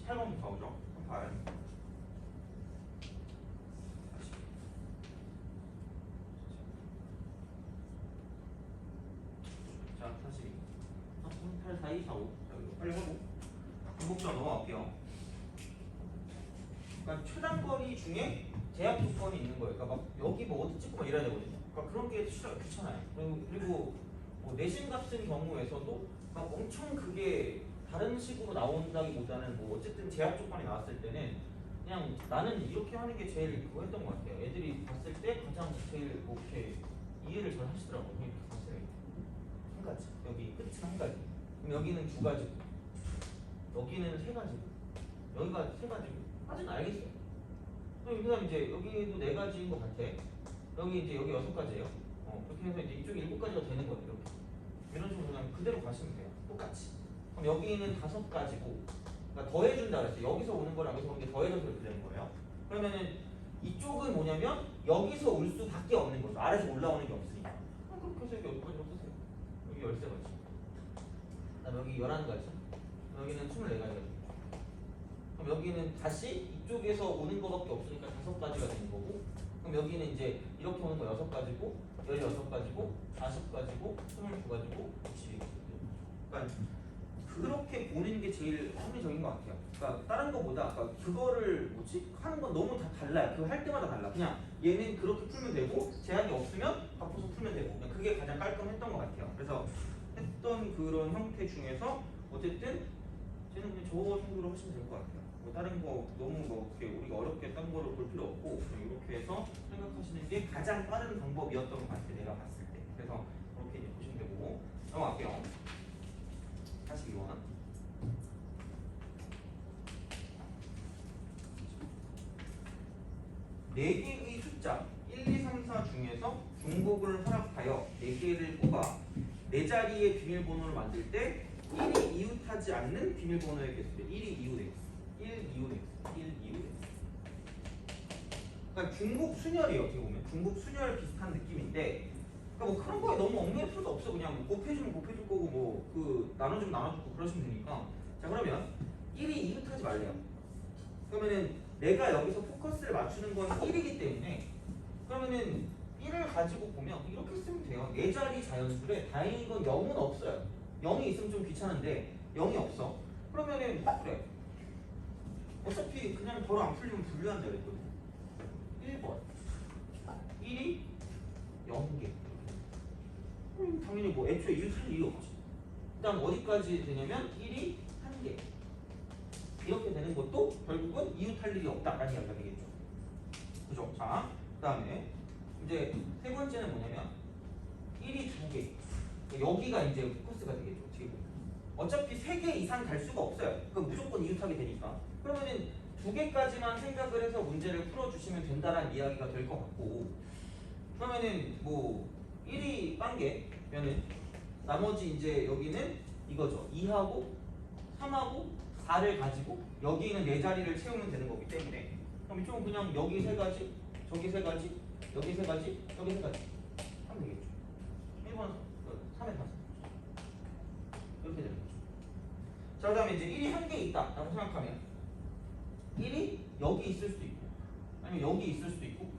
38번부터 나오죠. 38. 자, 42. 38, 4, 2, 4, 5. 자, 이거 빨리 하고. 반복자 넘어갈게요. 그러니까 최단거리 중에 제약 조건이 있는 거예요. 그러니까 막 여기 뭐 어디 찍고 막 이래야 되거든요. 그러니까 그런 게 귀찮아요. 그리고 뭐 내신 같은 경우에서도 막 엄청 그게 다른 식으로 나온다기보다는 뭐 어쨌든 제약 조건이 나왔을 때는 그냥 나는 이렇게 하는 게 제일 그거 했던 것 같아요. 애들이 봤을 때 가장 제일 뭐 이렇게 이해를 잘 하시더라고요. 이렇게 봤어요. 한 가지. 여기 끝은 한 가지. 그럼 여기는 두 가지고, 여기는 세 가지고, 여기가 세 가지고. 아직은 알겠어요. 그 다음 이제 여기도 네 가지인 것 같아. 여기 이제 여기 여섯 가지예요. 그렇게 해서 이제 이쪽이 일곱 가지가 되는 거예요. 이렇게. 이런 식으로 그냥 그대로 가시면 돼요. 똑같이. 그럼 여기는 다섯 가지고, 그러니까 더해준다 그랬어요. 여기서 오는 거랑 여기서 오는 게 더해져서 이렇게 되는 거예요. 그러면은 이쪽은 뭐냐면 여기서 올 수밖에 없는 거죠. 아래서 올라오는 게 없으니까. 그렇게 해서 여기 여기까지로 쓰세요. 여기 13가지. 그다음 여기 11가지. 여기는 24가지. 그럼 여기는 다시 이쪽에서 오는 거밖에 없으니까 5가지가 되는 거고, 그럼 여기는 이제 이렇게 오는 거 6가지고, 16가지고, 40가지고, 22가지고, 62가지고. 그러니까 그렇게 보는 게 제일 합리적인 것 같아요. 그러니까 다른 거보다 그거를 하는 건 너무 다 달라요. 그거 할 때마다 달라. 그냥 얘는 그렇게 풀면 되고 제한이 없으면 바꿔서 풀면 되고, 그냥 그게 가장 깔끔했던 것 같아요. 그래서 했던 그런 형태 중에서 어쨌든 쟤는 그냥 저 정도로 하시면 될 것 같아요. 뭐 다른 거 너무 뭐 이렇게 우리가 어렵게 딴 거를 볼 필요 없고 그냥 이렇게 해서 생각하시는 게 가장 빠른 방법이었던 것 같아요. 내가 봤을 때. 그래서 그렇게 이제 보시면 되고 넘어갈게요. 42번. 네 개의 숫자 1, 2, 3, 4 중에서 중복을 허락하여 4개를 뽑아 네 자리의 비밀번호를 만들 때 1이 이웃하지 않는 비밀번호의 개수를 1이 이웃X, 1 이웃X, 1 이웃X. 그러니까 중복 순열이에요. 어떻게 보면 중복 순열 비슷한 느낌인데, 그러니까 뭐 그런 거에 너무 얽매일 필요도 없어. 그냥 뭐 곱해주면 곱해줄 거고 뭐 그 나눠주면 나눠주고 그러시면 되니까. 자, 그러면 1이 이웃하지 말래요. 그러면은 내가 여기서 포커스를 맞추는 건 1이기 때문에, 그러면은 1을 가지고 보면 이렇게 쓰면 돼요. 네 자리 자연수래 다행인 건 0은 없어요. 0이 있으면 좀 귀찮은데 0이 없어. 그러면은 그래. 어차피 그냥 바로 안 풀리면 분류한다 그랬거든. 1번 1이 0개. 당연히 뭐 애초에 이웃할 일이 없지. 그 다음 어디까지 되냐면 1이 1개. 이렇게 되는 것도 결국은 이웃할 일이 없다라는 이야기가 되겠죠. 그죠? 자, 그 다음에 이제 세 번째는 뭐냐면 1이 2개. 여기가 이제 포커스가 되겠죠. 어떻게 보면. 어차피 3개 이상 갈 수가 없어요. 그럼 무조건 이웃하게 되니까. 그러면은 2개까지만 생각을 해서 문제를 풀어주시면 된다라는 이야기가 될 것 같고, 그러면은 뭐 1이 빵개면은 나머지 이제 여기는 이거죠. 2하고 3하고 4를 가지고 여기는 4자리를 채우면 되는 거기 때문에, 그럼 이쪽은 그냥 여기 3가지, 저기 3가지, 여기 3가지, 여기 3가지 하면 되겠죠. 1번, 3에 5 이렇게 되는 거죠. 자, 그 다음에 이제 1이 1개 있다 라고 생각하면 1이 여기 있을 수도 있고, 아니면 여기 있을 수도 있고,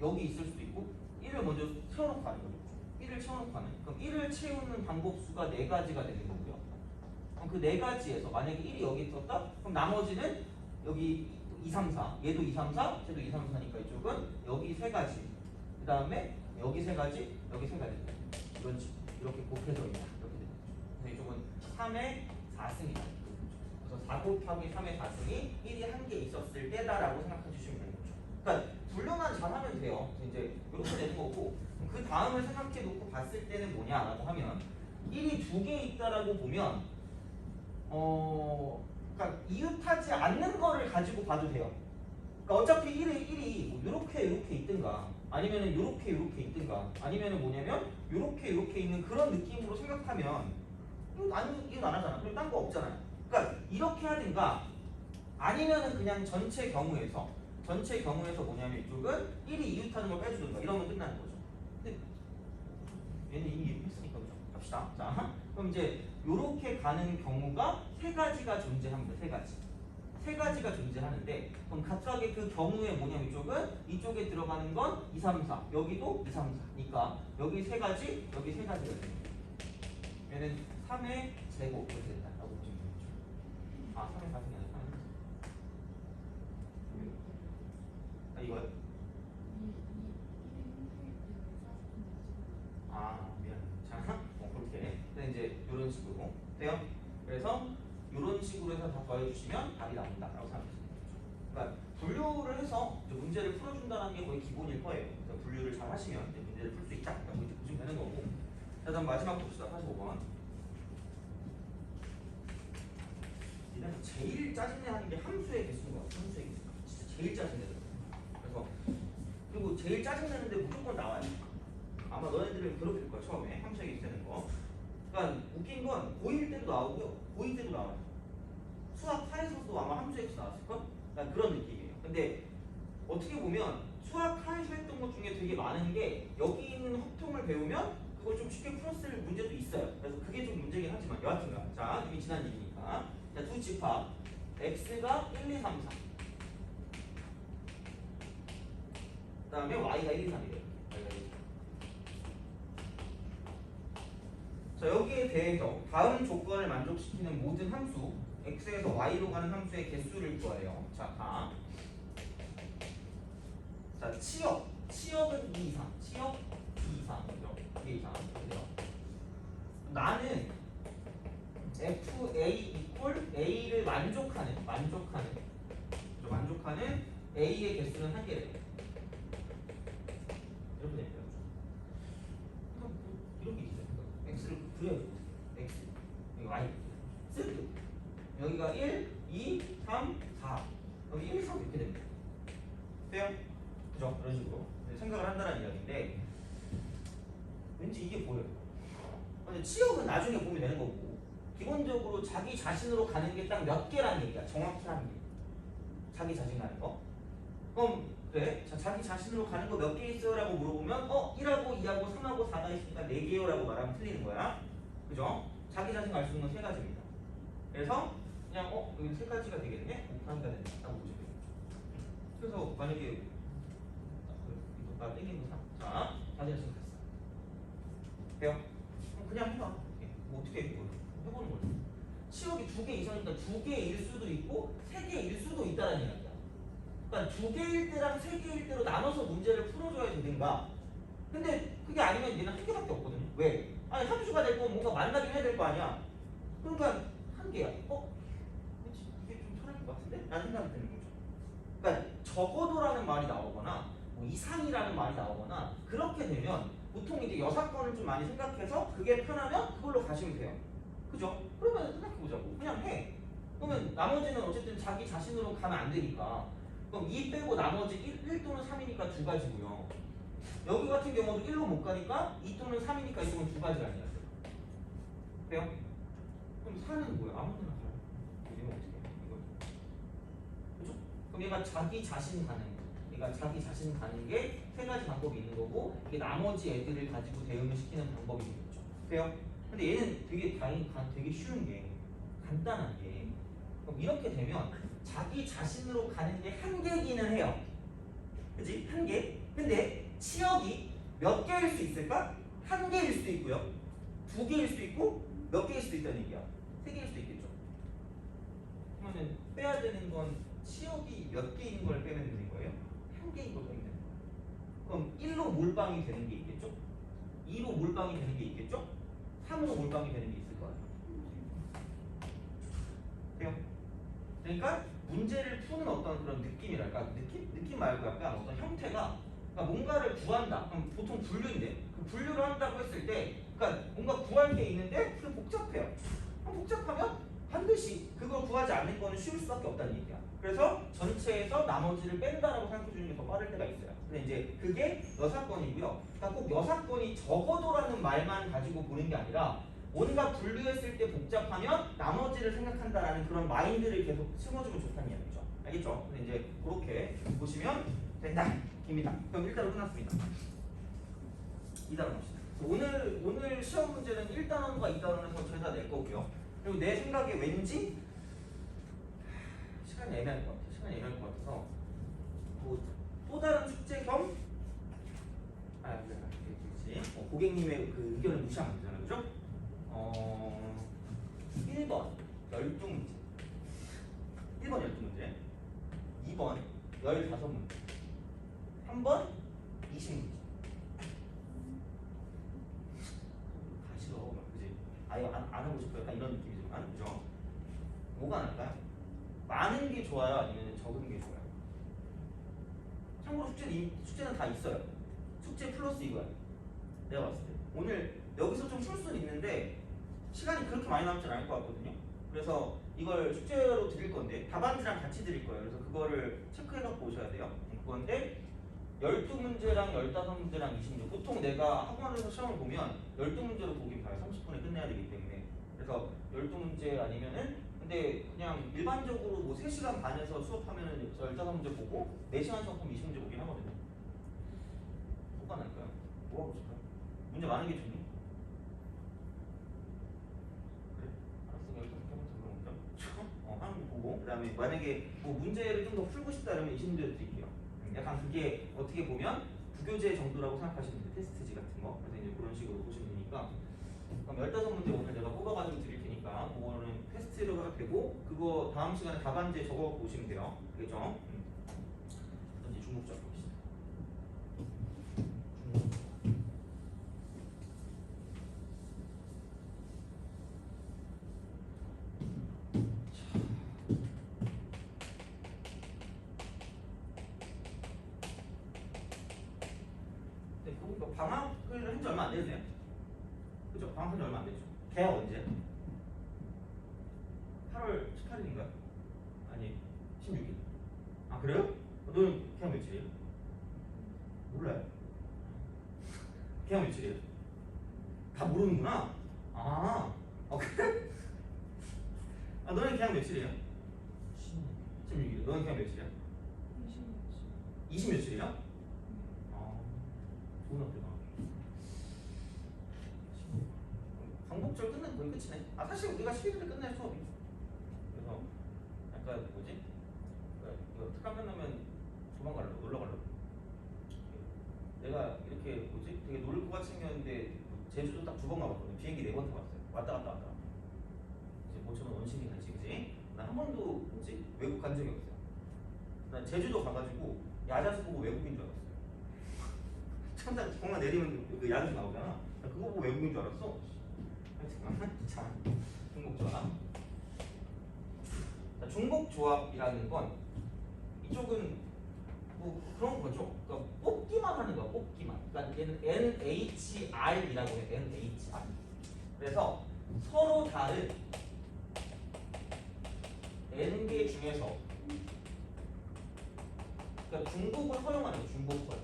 여기 있을 수도 있고, 1을 먼저 채워놓고 하는 거죠. 1을 채워놓고 하는. 그럼 1을 채우는 방법수가 4가지가 되는 거고요. 그럼 그 4가지에서 만약에 1이 여기 있었다? 그럼 나머지는 여기 2, 3, 4, 얘도 2, 3, 4, 쟤도 2, 3, 4니까 이쪽은 여기 3가지, 그 다음에 여기 3가지, 여기 3가지. 이런 식으로 이렇게 곱해져 있다. 이렇게 되는 거죠. 그래서 이쪽은 3의 4승이다. 그래서 4 곱하기 3의 4승이 1이 1개 있었을 때다라고 생각해 주시면 되는 거죠. 그러니까 분류만 잘하면 돼요. 이제 이렇게 되는 거고, 그 다음을 생각해 놓고 봤을 때는 뭐냐라고 하면 1이 2개 있다라고 보면 그러니까 이웃하지 않는 거를 가지고 봐도 돼요. 그러니까 어차피 1이 뭐 이렇게 있든가, 아니면은 이렇게 있든가, 아니면은 뭐냐면 이렇게 있는 그런 느낌으로 생각하면 이거 안 하잖아. 그럼 딴 거 없잖아요. 그러니까 이렇게 하든가, 아니면은 그냥 전체 경우에서 뭐냐면 이쪽은 1이 이웃하는 걸 빼주든가 이러면 끝나는 거죠. 근데 얘는 이미 이웃했으니까 그죠? 갑시다. 자, 그럼 이제 요렇게 가는 경우가 3가지가 존재합니다. 3가지. 세 가지가 존재하는데 그럼 각각의 그 경우에 뭐냐면 이쪽에 들어가는 건 2, 3, 4 여기도 2, 3, 4니까 여기 세 가지 여기 세 가지가 됩니다. 얘는 3의 제곱 이렇게 된다라고 보시면 되겠죠. 아 3의 4승이 아니라 3의 4. 이거요? 아 미안. 자 그렇게 근데 이제 이런 식으로 돼요. 그래서 이런 식으로 해서 다 더해주시면 답이 나온다라고 생각하시면 되죠. 그러니까 분류를 해서 이제 문제를 풀어준다는 게 거의 기본일 거예요. 그래서 분류를 잘 하시면 이제 문제를 풀 수 있다라고 이제 보시면 되는 거고. 자, 다음 마지막 봅시다. 45번. 얘는 제일 짜증내는 게 함수의 개수인 것 같아요. 함수의 개수. 진짜 제일 짜증내는 그래서 그리고 제일 짜증내는데 무조건 나와요. 아마 너네들을 괴롭힐 거야 처음에 함수의 개수 되는 거. 그러니까 웃긴 건 고1 때도 나오고요. 고2 때도 나와요. 수학 4에서도 아마 함수의 개수 나왔을걸? 그러니까 그런 느낌이에요. 근데 어떻게 보면 수학 4에서 했던 것 중에 되게 많은 게 여기 있는 합통을 배우면 그걸 좀 쉽게 풀었을 문제도 있어요. 그래서 그게 좀 문제긴 하지만 여하튼간 자 이미 지난 일이니까 자, 두 집합 x가 1, 2, 3, 4 그다음에 y가 1, 2, 3이래요. 자 여기에 대해서 다음 조건을 만족시키는 모든 함수 x에서 y로 가는 함수의 개수를 구하래요. 자 치역은 2 이상 치역 2 이상 그죠? 2 이상 그래요. 나는 fa 이퀄 a를 만족하는 a의 개수는 한 개래요. 이렇게 됩니다. 이렇게 있어요. x를 그려요. x 여기 y 쓰 여기가 1, 2, 3, 4 여기 1, 3 이렇게 됩니다. 돼요? 그죠? 이런 식으로 생각을 한다는 이야기인데 왠지 이게 보여요. 근데 치역은 나중에 보면 되는 거고 기본적으로 자기 자신으로 가는 게 딱 몇 개라는 얘기야. 정확히 하는 게 자기 자신 가는 거. 그럼 그래 자, 자기 자신으로 가는 거 몇 개 있어요? 라고 물어보면 1하고 2하고 3하고 4가 있으니까 4개요 라고 말하면 틀리는 거야. 그죠? 자기 자신 갈 수 있는 건 3가지입니다. 그래서 그냥 여기 3가지가 되겠네? 곱하기가 된다고 보시면 되겠죠. 그래서 만약에 나 땡긴 거 자, 자기 자신 갔어. 돼요? 그냥 해봐. 뭐 어떻게 해? 해보는 거죠. 치역이 2개 이상이니까 2개일 수도 있고 3개일 수도 있다는 이야기야. 그러니까 2개일 때랑 3개일 때로 나눠서 문제를 풀어줘야 되는가. 근데 그게 아니면 얘는 1개밖에 없거든요. 왜? 아니 함수가 될 거면 뭔가 만나긴 해야 될 거 아니야. 그러니까 1개야. 이게 좀 편할 것 같은데? 라는 생각이 드는 거죠. 그러니까 적어도라는 말이 나오거나 뭐 이상이라는 말이 나오거나 그렇게 되면 보통 이제 여사건을 좀 많이 생각해서 그게 편하면 그걸로 가시면 돼요. 그죠? 그러면 생각해보자고. 그냥 해. 그러면 나머지는 어쨌든 자기 자신으로 가면 안 되니까. 그럼 2 빼고 나머지 1 또는 3이니까 2가지고요. 여기 같은 경우도 1로 못 가니까 2 또는 3이니까 이쪽은 2가지 아니야. 돼요? 그럼 4는 뭐야? 아무 데나 가요. 이거 어떻게 해? 이거. 그죠? 그럼 얘가 자기 자신 가는 거. 그러니까 자기 자신 가는 게 3가지 방법이 있는 거고 이게 나머지 애들을 가지고 대응을 시키는 방법이 되겠죠. 돼요? 근데 얘는 되게 쉬운 게 간단한 게 그럼 이렇게 되면 자기 자신으로 가는 게 1개이기는 해요. 그치? 1개? 근데 치역이 몇 개일 수 있을까? 1개일 수도 있고요. 2개일 수도 있고 몇 개일 수도 있다는 얘기야. 3개일 수도 있겠죠. 그러면 빼야 되는 건 치역이 몇 개인 걸 빼면 되는 거예요? 1개인 걸 빼면 되는 거예요. 그럼 1로 몰빵이 되는 게 있겠죠? 2로 몰빵이 되는 게 있겠죠? 3으로 몰빵이 되는 게 있을 거 아니에요. 돼요? 그러니까 문제를 푸는 어떤 그런 느낌이랄까? 느낌 말고 약간 어떤 형태가 그러니까 뭔가를 구한다. 그럼 보통 분류인데 그 분류를 한다고 했을 때 그러니까 뭔가 구할 게 있는데 그게 복잡해요. 복잡하면 반드시 그걸 구하지 않는 거는 쉬울 수밖에 없다는 얘기야. 그래서 전체에서 나머지를 뺀다라고 생각해 주는 게 더 빠를 때가 있어요. 근데 이제 그게 여사건이고요. 그러니까 꼭 여사건이 적어도라는 말만 가지고 보는 게 아니라 뭔가 분류했을 때 복잡하면 나머지를 생각한다라는 그런 마인드를 계속 심어주면 좋다는 이야기죠. 알겠죠? 근데 이제 그렇게 보시면 된다. 입니다. 그럼 1단원 끝났습니다. 2단원 합시다. 오늘 시험 문제는 1단원과 2단원에서 죄다 낼 거고요. 그리고 내 생각에 왠지 시간이 시간이 애매할 것 같아. 시간이 애매할 것 같아서 뭐 또 다른 숙제 겸 그렇지. 고객님의 그 의견을 무시하면 안 되잖아요, 그죠? 1번 12문제, 1번 12문제, 2번 15문제, 3번 20문제. 다 싫어, 그지? 아예 안 하고 싶어, 약간 이런 느낌이지만, 그죠? 뭐가 나을까요? 많은 게 좋아요, 아니면 적은 게 좋아요? 참고로 숙제는 다 있어요. 숙제 플러스 이거야. 내가 봤을 때 오늘 여기서 좀 풀 수는 있는데 시간이 그렇게 많이 남진 않을 것 같거든요. 그래서 이걸 숙제로 드릴 건데 답안지랑 같이 드릴 거예요. 그래서 그거를 체크해갖고 오셔야 돼요. 그건데 12문제랑 15문제랑 20문제, 보통 내가 학원에서 시험을 보면 12문제로 보긴 봐요. 30분에 끝내야 되기 때문에. 그래서 12문제 아니면은, 근데 그냥 일반적으로 뭐 3시간 반에서 수업하면은 15문제 보고 4시간 수업하면 20문제 보긴 하거든요. 뭐가 날까요? 뭐가 하고 싶어요? 문제 많은 게 좋니? 그래? 알았어. 여기서 그렇게 하면 그럼 하는 거 보고, 그 다음에 만약에 뭐 문제를 좀 더 풀고 싶다 이러면 20문제도 드릴게요. 약간 그게 어떻게 보면 부교재 정도라고 생각하시면 돼요. 테스트지 같은 거. 그래서 이제 그런 식으로 보시면 되니까. 그럼 15문제 오늘 내가 뽑아가지고 드릴 테니까 그거는 테스트가 되고, 그거 다음 시간에 답안지에 적어갖고 오시면 돼요. 알겠죠? 이제 중국적 봅시다. 네, 그거 방학을 한 지 얼마 안 됐네요. 그죠? 방학한 지 얼마 안 됐죠. 개학 언제? 8월 18일인가요? 아니 16일. 아 그래요? 너는 개학 며칠이에요? 몰라요. 개학 며칠이에요? 다 모르는구나. 그래? 너는 개학 며칠이에요? 16일. 너는 개학 며칠이야? 20 며칠이야? 좋은 학교다. 광복절 끝내면 거의 끝이네. 사실 우리가 11일에 끝낼 수업이. 그래서 약간 뭐지? 이거 특강 끝나면 도망가려고, 놀러 가려고. 내가 이렇게 뭐지? 되게 놀 것 같이 생겼는데 제주도 딱 2번 가봤거든. 비행기 4번 타봤어요. 왔다 갔다 왔다. 이제 모처럼 원신이 같이, 그지? 난 한 번도 뭐지? 외국 간 적이 없어요. 난 제주도 가가지고 야자수 보고 외국인 줄 알았어요. 천장 정말 내리면 그 야자수 나오잖아. 나 그거 보고 외국인 줄 알았어. 자, 중복조합. 자, 중복조합이라는 건 이쪽은 뭐 그런 거죠. 그러니까 뽑기만 하는 거야, 뽑기만. 그러니까 얘는 NHR이라고 해, NHR. 그래서 서로 다른 N개 중에서, 그러니까 중복을 허용하는 거, 중복 허용.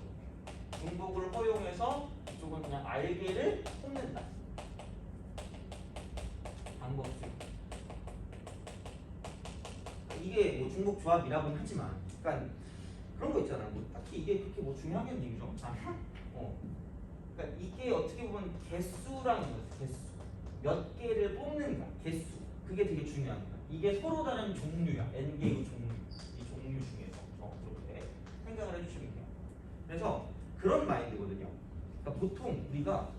중복을 허용해서 이쪽은 그냥 R개를 뽑는다. 방법수. 이게 뭐 중복 조합이라고는 하지만, 그러니까 그런 거 있잖아. 뭐 딱히 이게 그렇게 뭐 중요하겠니, 얘기죠? 그러니까 이게 어떻게 보면 개수라는 거죠. 개수. 몇 개를 뽑는가, 개수. 그게 되게 중요한 거야. 이게 서로 다른 종류야. N 개의 종류. 이 종류 중에서 그렇게 생각을 해주시면 돼요. 그래서 그런 마인드거든요. 그러니까 보통 우리가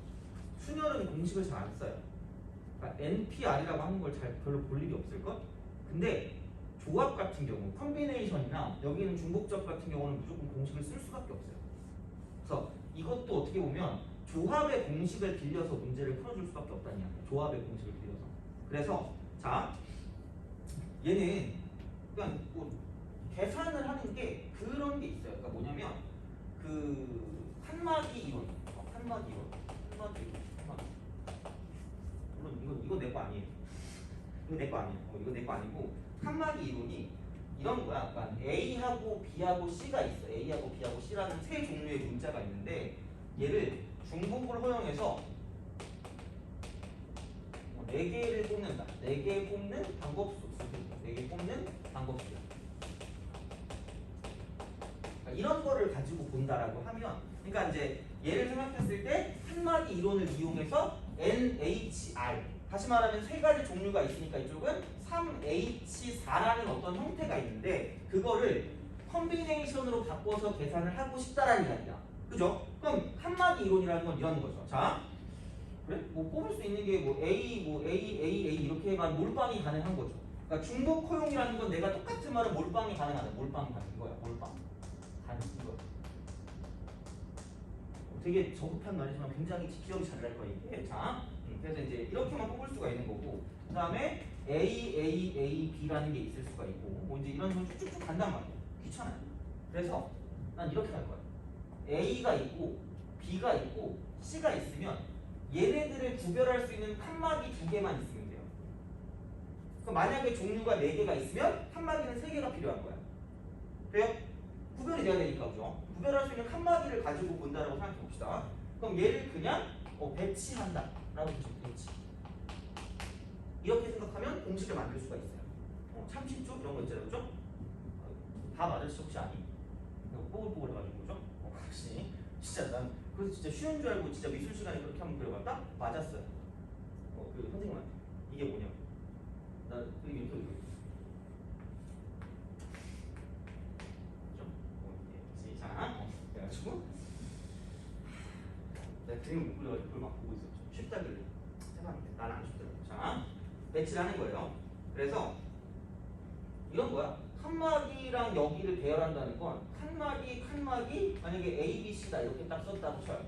순열은 공식을 잘 안 써요. 그러니까 NPR이라고 하는 걸 잘 별로 볼 일이 없을걸? 근데 조합 같은 경우, 컴비네이션이나 여기는 중복조합 같은 경우는 무조건 공식을 쓸 수밖에 없어요. 그래서 이것도 어떻게 보면 조합의 공식을 빌려서 문제를 풀어줄 수밖에 없다는 이야기예요. 조합의 공식을 빌려서. 그래서 자, 얘는 그냥 뭐 계산을 하는 게 그런 게 있어요. 그러니까 뭐냐면 그 칸막이 이론, 칸막이 이론, 칸막이 이론. 물론 이거 내 거 아니에요. 이거 내 거 아니에요. 이거 내 거 아니고, 칸막이 이론이 이런 거야. 그러니까 A하고 B하고 C가 있어. A하고 B하고 C라는 세 종류의 문자가 있는데, 얘를 중복을 허용해서 4개를 뽑는다. 4개 뽑는 방법수. 4개 뽑는 방법수야. 그러니까 이런 거를 가지고 본다라고 하면, 그러니까 이제 얘를 생각했을 때 칸막이 이론을 이용해서 NHR, 다시 말하면 세 가지 종류가 있으니까 이쪽은 3H4라는 어떤 형태가 있는데 그거를 컨비네이션으로 바꿔서 계산을 하고 싶다라는 이야기야. 그죠? 그럼 칸막이 이론이라는 건 이런 거죠. 자, 그래? 뭐 뽑을 수 있는 게 뭐 A 이렇게만 몰빵이 가능한 거죠. 그러니까 중복 허용이라는 건 내가 똑같은 말은 몰빵이 가능하다. 몰빵이 가능 이거야. 몰빵 가능 이거. 되게 저급한 말이지만 굉장히 기억이 잘 날 거야 이게. 자, 그래서 이제 이렇게만 뽑을 수가 있는 거고, 그 다음에 B라는 게 있을 수가 있고, 뭐 이제 이런 식으로 쭉쭉쭉 간단 말이야. 귀찮아요. 그래서 난 이렇게 할 거야. A가 있고 B가 있고 C가 있으면 얘네들을 구별할 수 있는 칸막이 2개만 있으면 돼요. 그럼 만약에 종류가 4개가 있으면 칸막이는 3개가 필요한 거야. 돼요? 구별이 돼야 되니까, 그죠? 구별할 수 있는 칸막이를 가지고 본다라고 생각해 봅시다. 그럼 얘를 그냥 배치한다 라고 보시면 배치. 이렇게 생각하면 공식을 만들 수가 있어요. 참 쉽죠? 이런 거 있잖아요, 그죠? 다 맞으시 혹시 아니? 뽀글뽀글 해가지고, 그죠? 혹시 진짜 난 그래서 진짜 쉬운 줄 알고 진짜 미술 시간에 그렇게 한번 그려봤다? 맞았어요. 그 선생님한테 이게 뭐냐? 나 이렇게 그죠? 시작. 그래가지고 내가 그림 못 그려가지고 그걸 막 보고 있었죠. 쉽다길래 해봤는데 나는 안 쉽더라고. 자, 배치를 하는 거예요. 그래서 이런 거야. 칸막이랑 여기를 배열한다는 건 칸막이 만약에 A, B, C다 이렇게 딱 썼다고 쳐요.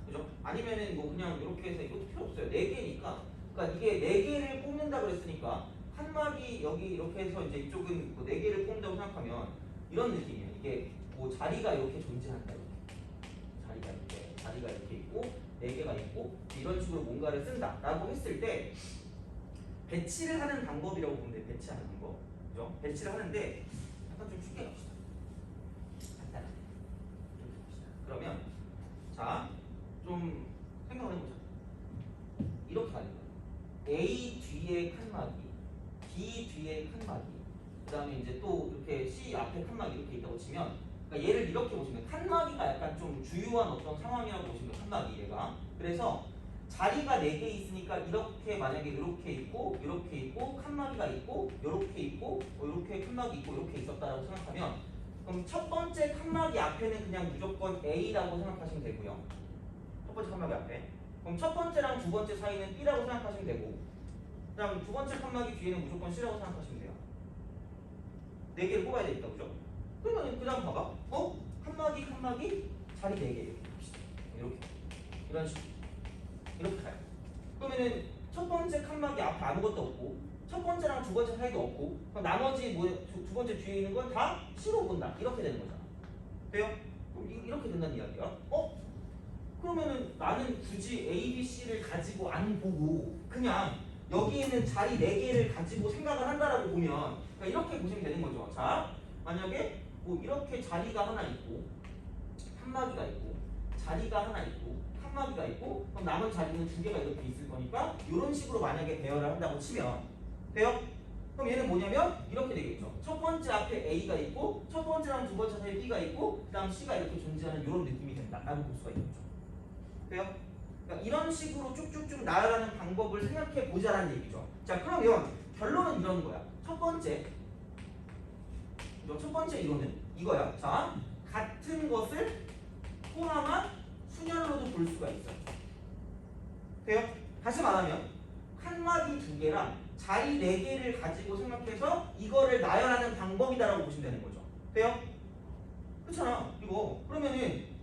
그죠? 아니면은 뭐 그냥 이렇게 해서 이것도 필요 없어요. 4개니까. 그러니까 이게 4개를 뽑는다 그랬으니까 칸막이 여기 이렇게 해서 이제 이쪽은 뭐 4개를 뽑는다고 생각하면 이런 느낌이에요. 이게 뭐 자리가 이렇게 존재한다. 이렇게. 자리가 이렇게 있고 4개가 있고 이런 식으로 뭔가를 쓴다라고 했을 때 배치를 하는 방법이라고 보면 돼. 배치하는 방법. 그죠? 배치를 하는데 약간 좀 쉽게 갑시다. 간단하게. 이렇게 봅시다. 그러면 자, 좀 생각을 해보자. 이렇게 가는 거야. A 뒤에 칸막이, B 뒤에 칸막이, 그 다음에 이제 또 이렇게 C 앞에 칸막이 이렇게 있다고 치면, 그러니까 얘를 이렇게 보시면 칸막이가 약간 좀 주요한 어떤 상황이라고 보시면 칸막이 얘가. 그래서 자리가 4개 있으니까 이렇게 만약에 이렇게 있고 칸막이가 있고 이렇게 있고 이렇게 칸막이 있고 이렇게 있었다라고 생각하면 그럼 첫 번째 칸막이 앞에는 그냥 무조건 A라고 생각하시면 되고요. 첫 번째 칸막이 앞에. 그럼 첫 번째랑 두 번째 사이는 B라고 생각하시면 되고, 그다음 두 번째 칸막이 뒤에는 무조건 C라고 생각하시면 돼요. 4개를 뽑아야 되니까, 그죠? 그러면 그다음 봐봐. 칸막이 자리 4개 이렇게 이런 식으로 이렇게 가요. 그러면은 첫 번째 칸막이 앞에 아무것도 없고 첫 번째랑 두 번째 사이도 없고 그럼 나머지 두 번째 뒤에 있는 건 다 C로 본다. 이렇게 되는 거잖아. 돼요? 이렇게 된다는 이야기야. 그러면은 나는 굳이 A, B, C를 가지고 안 보고 그냥 여기 있는 자리 4개를 가지고 생각을 한다라고 보면 그러니까 이렇게 보시면 되는 거죠. 자, 만약에 뭐 이렇게 자리가 하나 있고 칸막이가 있고 자리가 하나 있고 칸막이가 있고 그럼 남은 자리는 2개가 이렇게 있을 거니까 이런 식으로 만약에 배열을 한다고 치면 돼요? 그럼 얘는 뭐냐면 이렇게 되겠죠. 첫 번째 앞에 A가 있고 첫 번째랑 두 번째 사이에 B가 있고 그 다음 C가 이렇게 존재하는 이런 느낌이 된다라고 볼 수가 있겠죠. 돼요? 그러니까 이런 식으로 쭉쭉쭉 나아가는 방법을 생각해 보자라는 얘기죠. 자, 그러면 결론은 이런 거야. 첫 번째 이론은 이거야. 자, 같은 것을 포함한 순열로도 볼 수가 있어요. 돼요? 다시 말하면 칸막이 2개랑 자리 4개를 가지고 생각해서 이거를 나열하는 방법이다라고 보시면 되는 거죠. 돼요? 그렇잖아. 이거 그러면은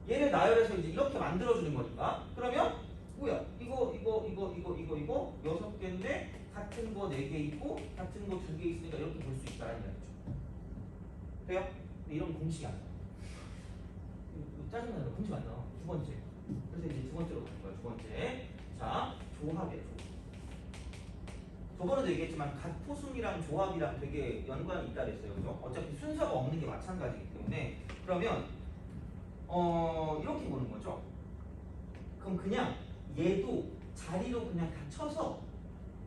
얘를 나열해서 이제 이렇게 만들어주는 거니까 그러면 뭐야? 이거 6개인데 같은 거 4개 있고 같은 거 2개 있으니까 이렇게 볼 수 있다라는 거죠. 돼요? 근데 이런 공식이 안 나와. 짜증나요. 공식 안 나와. 두 번째. 그래서 이제 두 번째로 가는 거야. 두 번째. 자, 조합이에요. 저번에도 얘기했지만 갓포숨이랑 조합이랑 되게 연관이 있다 그랬어요. 그죠? 어차피 순서가 없는 게 마찬가지이기 때문에 그러면 이렇게 보는 거죠. 그럼 그냥 얘도 자리로 그냥 다 쳐서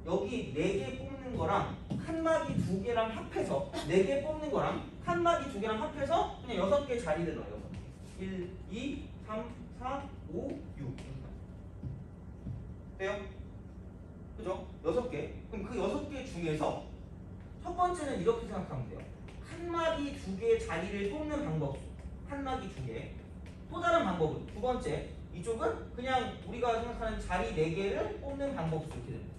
여기 4개 뽑는 거랑 칸막이 2개랑 합해서 4개 뽑는 거랑 칸막이 2개랑 합해서 그냥 6개 자리를 넣어요. 1, 2, 3, 4, 5, 6 돼요? 그죠? 6개. 그럼 그 6개 중에서 첫 번째는 이렇게 생각하면 돼요. 한 마디 두 개의 자리를 뽑는 방법. 한 마디 두 개. 또 다른 방법은 두 번째. 이쪽은 그냥 우리가 생각하는 자리 4개를 뽑는 방법 이렇게 되는 거죠.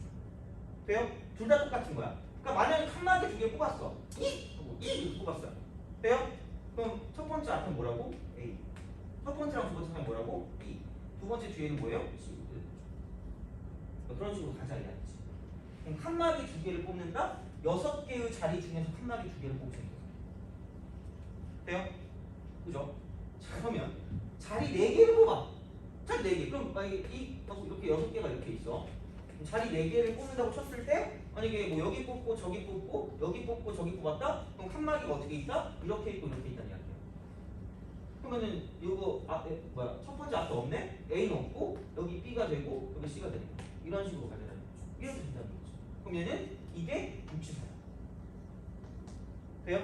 돼요? 둘 다 똑같은 거야. 그러니까 만약에 한 마디 두 개 뽑았어. 이렇게 뽑았어요. 돼요? 그럼 첫 번째 앞에 뭐라고? A. 첫 번째랑 두 번째 앞에 뭐라고? B. 두 번째 뒤에는 뭐예요? C. 그런 식으로 가자 이야기지. 그럼 한 마디 두 개를 뽑는다? 6개의 자리 중에서 한 마디 두 개를 뽑으시는 거예요. 돼요? 그죠? 자, 그러면 자리 4개를 뽑아. 자리 4개. 그럼 만약에 이렇게 6개가 이렇게 있어. 그럼 자리 4개를 뽑는다고 쳤을 때 만약에 뭐 여기 뽑고 저기 뽑고 여기 뽑고 저기 뽑았다? 그럼 한 마디가 어떻게 있다? 이렇게 있고 이렇게 있다는 이야기야. 그러면은 이거 첫 번째 앞에 없네? A는 없고 여기 B가 되고 여기 C가 되는 거야. 이런 식으로 가져가는 거죠. 이렇게 된다는 거죠. 그럼 얘는 이게 64야. 돼요?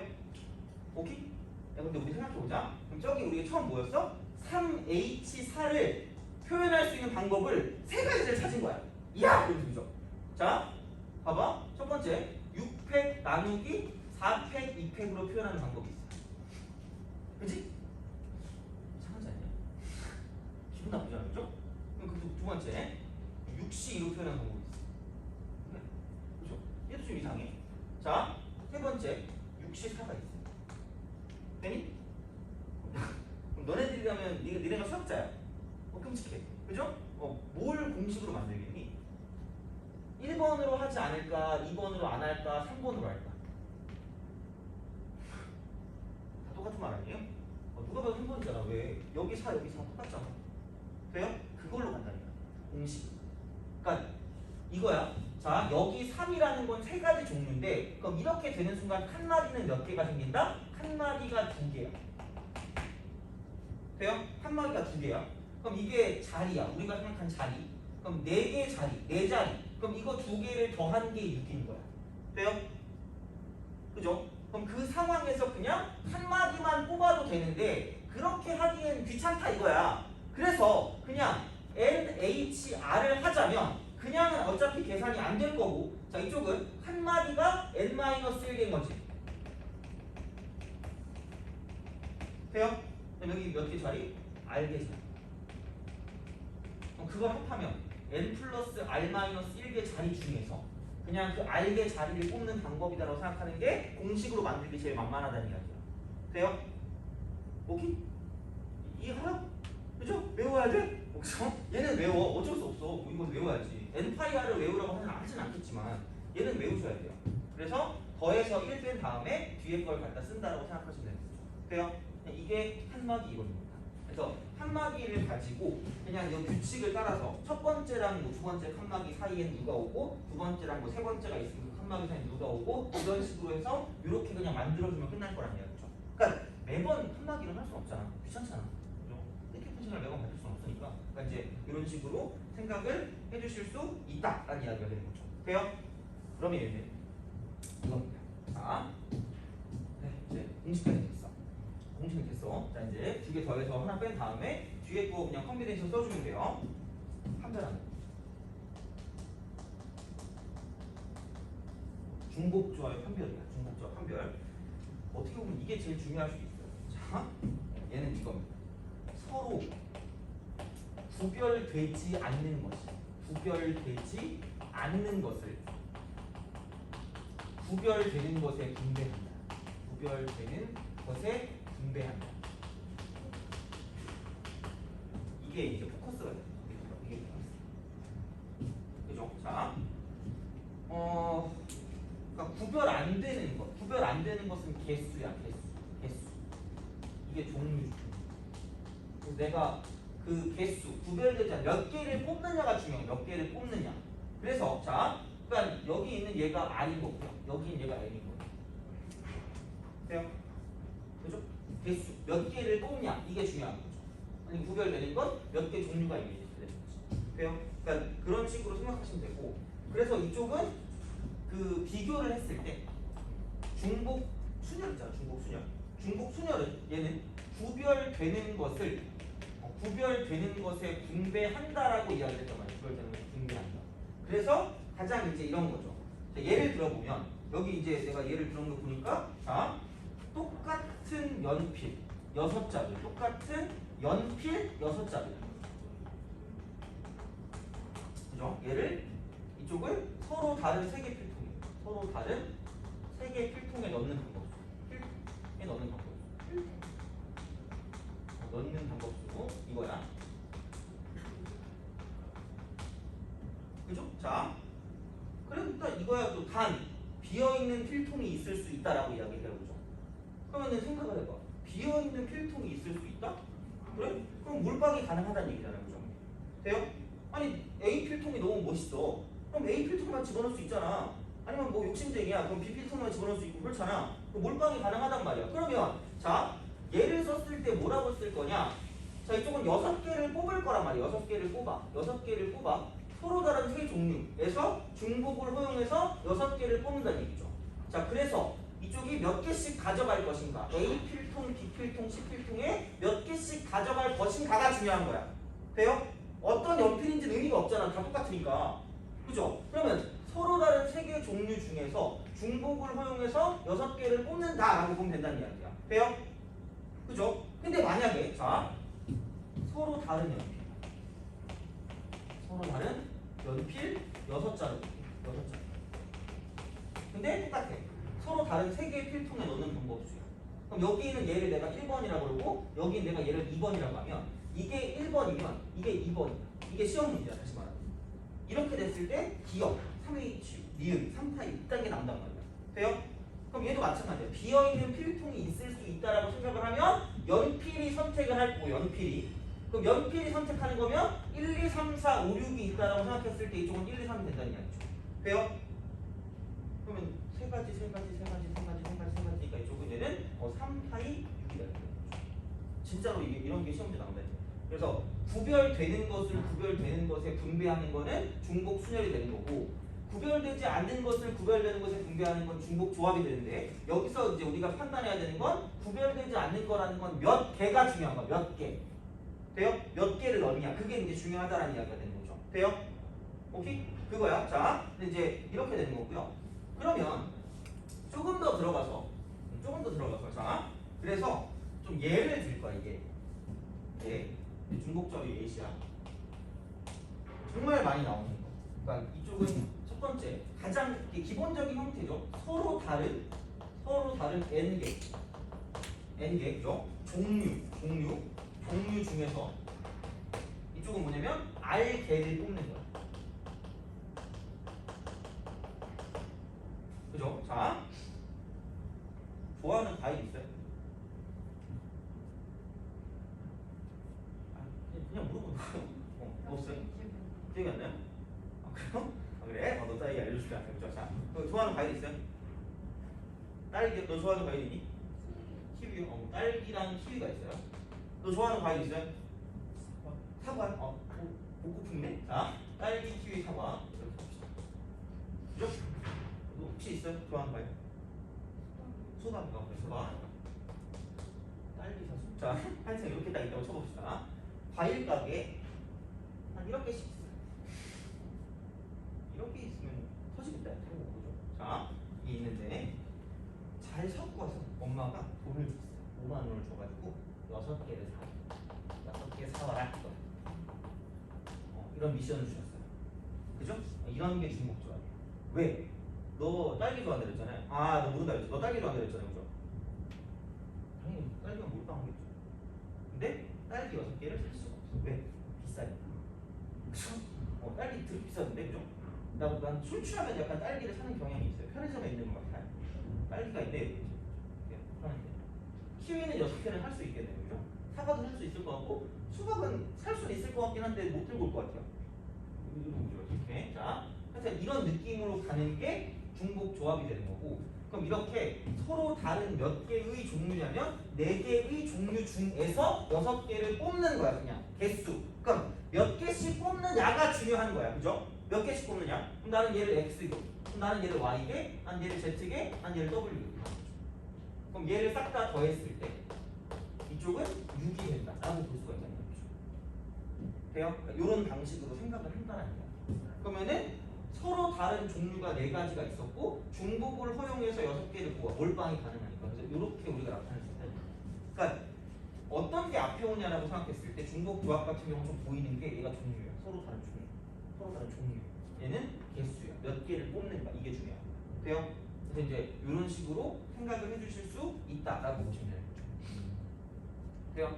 오케이? 야, 근데 우리 생각해보자. 그럼 저기 우리가 처음 뭐였어? 3H4를 표현할 수 있는 방법을 3가지를 찾은 거야. 이야! 이러면서 그죠? 자, 봐봐. 첫 번째, 6팩 나누기 4팩 2팩으로 표현하는 방법이 있어. 그치? 이상하지 않냐? 기분 나쁘지 않아, 그죠? 그럼 그 두 번째, 6C로 표현하는 방법이 있어. 네. 그죠? 얘도 좀 이상해. 자, 세 번째, 64가 있어. 되니? 그럼 너네들이라면 니네가 수학자야. 끔찍해. 그죠? 뭘 공식으로 만들겠니? 1번으로 하지 않을까? 2번으로 안 할까? 3번으로 할까? 다 똑같은 말 아니에요? 누가 봐도 3번이잖아. 왜? 여기 4 여기 4 똑같잖아. 돼요? 그걸로 간다니까. 공식. 그러니까 이거야. 자, 여기 3이라는 건 3가지 종류인데 그럼 이렇게 되는 순간 한 마디는 몇 개가 생긴다? 한 마디가 2개야. 돼요? 한 마디가 2개야. 그럼 이게 자리야. 우리가 생각한 자리. 그럼 4개의 자리, 4자리. 그럼 이거 2개를 더한 게 6인 거야. 돼요? 그죠? 그럼 그 상황에서 그냥 한 마디만 뽑아도 되는데 그렇게 하기엔 귀찮다 이거야. 그래서 그냥 NHR을 하자면 그냥은 어차피 계산이 안 될 거고 자 이쪽은 한 마디가 N-1개인 거지. 돼요? 그럼 여기 몇 개 자리? R개 자리. 그럼 그걸 합하면 N 플러스 R-1개 자리 중에서 그냥 그 R개 자리를 뽑는 방법이다라고 생각하는 게 공식으로 만들기 제일 만만하다는 이야기야. 돼요? 오케이? 이해가? 그죠? 외워야 돼? 얘는 외워. 어쩔 수 없어. 이건 외워야지. N파이R을 외우라고 하진 않겠지만 얘는 외우셔야 돼요. 그래서 더해서 1 뺀 다음에 뒤에 걸 갖다 쓴다라고 생각하시면 되는 거죠. 돼요? 이게 한마디 이론입니다. 그래서 한마디를 가지고 그냥 이 규칙을 따라서 첫 번째랑 뭐 두 번째 한마디 사이엔 누가 오고 두 번째랑 뭐 세 번째가 있으면 그 한마디 사이엔 누가 오고 이런 식으로 해서 이렇게 그냥 만들어주면 끝날 거란 이야기죠. 그러니까 매번 한마디를 할 수 없잖아. 귀찮잖아. 그죠? 이렇게 funcion을 매번 만들 수는 없으니까 그러니까 이제 이런 식으로 생각을 해주실 수 있다라는 이야기가 되는 거죠. 돼요? 그러면 이제 이겁니다. 자, 네, 이제 공식까지 됐어. 공식이 됐어. 자 이제 2개 더해서 하나 뺀 다음에 뒤에 거 그냥 컴비네이션 써주면 돼요. 판별하는 중복조합의 판별이야. 중복조합 판별. 어떻게 보면 이게 제일 중요할 수도 있어요. 자, 얘는 이겁니다. 서로 구별되지 않는 것이 구별되지 않는 것을 구별되는 것에 분배한다. 구별되는 것에 분배한다. 이게 이제 포커스가 돼요. 이게 포커스. 그죠? 자, 그러니까 구별 안 되는 것. 구별 안 되는 것은 개수야. 개수. 이게 종류. 내가 그 개수 구별되지 않는 몇 개를 뽑느냐가 중요해. 몇 개를 뽑느냐. 그래서 자, 그러니까 여기 있는 얘가 R인 거고요. 여기 있는 얘가 N인 거예요. 돼요? 그죠? 개수 몇 개를 뽑냐 이게 중요한 거죠. 아니 구별되는 건 몇 개 종류가 있는 거지. 돼요? 그러니까 그런 식으로 생각하시면 되고 그래서 이쪽은 그 비교를 했을 때 중복 순열 있잖아. 중복 순열은 얘는 구별되는 것에 분배한다라고 이야기를 했단 말이에요. 구별되는 것에 분배한다. 그래서 가장 이제 이런 거죠. 자, 예를 들어보면 여기 이제 내가 예를 들은 거 보니까 자 똑같은 연필 6자루 똑같은 연필 6자루 그죠? 얘를 이쪽을 서로 다른 3개 필통에 서로 다른 3개 필통에 넣는 방법수 필통에 넣는 방법수 넣는 방법수 이거야 그죠? 자 그러니까 이거야 또 단 비어있는 필통이 있을 수 있다라고 이야기해보죠. 그러면은 생각을 해봐. 비어있는 필통이 있을 수 있다? 그래? 그럼 몰빵이 가능하다는 얘기잖아요. 그죠? 돼요? 아니 A 필통이 너무 멋있어. 그럼 A 필통만 집어넣을 수 있잖아. 아니면 뭐 욕심쟁이야. 그럼 B 필통만 집어넣을 수 있고 그렇잖아. 그럼 몰빵이 가능하단 말이야. 그러면 자 얘를 썼을 때 뭐라고 쓸 거냐? 자 이쪽은 6개를 뽑을 거란 말이야. 6개를 뽑아. 6개를 뽑아. 서로 다른 세 종류에서 중복을 허용해서 6개를 뽑는다는 얘기죠. 자 그래서 이쪽이 몇 개씩 가져갈 것인가 A 필통, B 필통, C 필통에 몇 개씩 가져갈 것인가가 중요한 거야. 돼요? 어떤 연필인지는 의미가 없잖아. 다 똑같으니까. 그죠? 그러면 서로 다른 3개 종류 중에서 중복을 허용해서 6개를 뽑는다라고 보면 된다는 이야기야. 돼요? 그죠? 근데 만약에 자 서로 다른 연필 서로 다른 연필 6자루 근데 똑같아. 서로 다른 3개의 필통에 넣는 방법수야. 그럼 여기는 얘를 내가 1번이라고 그러고 여기는 내가 얘를 2번이라고 하면 이게 1번이면 이게 2번이야. 이게 시험 문제야. 다시 말하면 이렇게 됐을 때 기억, 3H, 니은, 3파이 이딴 게 나온단 말이야. 돼요? 그럼 얘도 마찬가지야. 비어있는 필통이 있을 수 있다라고 생각을 하면 연필이 선택을 할 거고 연필이 그럼 연필이 선택하는 거면 1, 2, 3, 4, 5, 6이 있다라고 생각했을 때 이쪽은 1, 2, 3이 된다는 이야기죠. 돼요? 그러면 세 가지니까 이쪽은 얘는 3파이 6이다. 진짜로 이게 이런 게 시험 문제 나온다. 그래서 구별되는 것을 구별되는 것에 분배하는 거는 중복 순열이 되는 거고 구별되지 않는 것을 구별되는 것에 분배하는 건 중복 조합이 되는데 여기서 이제 우리가 판단해야 되는 건 구별되지 않는 거라는 건 몇 개가 중요한 거야. 몇 개. 돼요? 몇 개를 넣느냐 그게 이제 중요하다라는 이야기가 되는 거죠. 돼요? 오케이? 그거야. 자, 이제 이렇게 되는 거고요. 그러면 조금 더 들어가서 자, 그래서 좀 예를 들 거야 이게. 중복절이 예시야. 정말 많이 나오는 거. 그러니까 이쪽은 첫 번째 가장 기본적인 형태죠. 서로 다른 n개죠. 종류 중에서 이쪽은 뭐냐면 R개를 뽑는 거야. 그죠? 자, 좋아하는 과일 있어요? 그냥 물어보는 거예요. 없어요? 기억이 안 나요? 그래요? 그래? 너 딸기 알려줄게. 그죠? 자, 좋아하는 과일 있어요? 딸기, 너 좋아하는 과일 있니? 키위. 딸기랑 키위가 있어요. 너 좋아하는 과일 있어요? 사과. 복고풍네. 자, 딸기, 키위, 사과. 이렇게 봅시다. 그죠? 너 혹시 있어요? 좋아하는 과일? 소다. 소다. 딸기 사수. 자, 한층 이렇게 딱 있다고 쳐봅시다. 과일 가게 한 이렇게 씩 있어요. 이렇게 있으면 터지겠다. 그죠? 자, 이게 있는데 잘 섞어서 엄마가 돈을 줬어요. 5만 원을 줘가지고 6개를 사. 6개 사와라. 이런 미션을 주셨어요. 그죠? 이런 게 중복 조합이에요. 왜? 너 딸기 좋아한다 그랬잖아요. 너 모른다 그랬죠. 너 딸기 좋아한다 그랬잖아요. 그죠? 당연히 딸기가 몰빵하겠죠. 근데 딸기 6개를 살 수가 없어. 왜? 비싸니까. 그죠? 딸기 되게 비싼데, 그죠? 난 술 취하면 약간 딸기를 사는 경향이 있어요. 편의점에 있는 것 같아요. 딸기가 있네, 이러죠. 하는데. 키위는 6개는 할 수 있겠네요, 그죠? 사과도 살 수 있을 것 같고, 수박은 살 수는 있을 것 같긴 한데 못 들고 올 것 같아요. 이렇게. 자, 하여튼 이런 느낌으로 가는 게 중복 조합이 되는 거고, 그럼 이렇게 서로 다른 몇 개의 종류냐면 4개의 종류 중에서 6개를 뽑는 거야. 그냥 개수. 그럼 몇 개씩 뽑느냐가 중요한 거야. 그죠? 몇 개씩 뽑느냐? 그럼 나는 얘를 X개, 그럼 나는 얘를 Y개, 난 얘를 Z개, 난 얘를 W개. 그럼 얘를 싹 다 더했을 때 이쪽은 6이 된다라고 볼 수가 있다는 거죠. 돼요? 그러니까 이런 방식으로 생각을 한다는 거야. 그러면은 서로 다른 종류가 4가지가 있었고 중복을 허용해서 6개를 몰빵이 가능하니까. 그래서 이렇게 우리가 나타낼 수 있다. 그러니까 어떤 게 앞에 오냐라고 생각했을 때 중복 조합 같은 경우는 좀 보이는 게 얘가 종류예요. 서로 다른 종류. 서로 다른 종류. 얘는 개수야. 몇 개를 뽑는가. 이게 중요해요. 돼요? 그래서 이제 이런 식으로 생각을 해주실 수 있다라고 보시면 돼요. 돼요?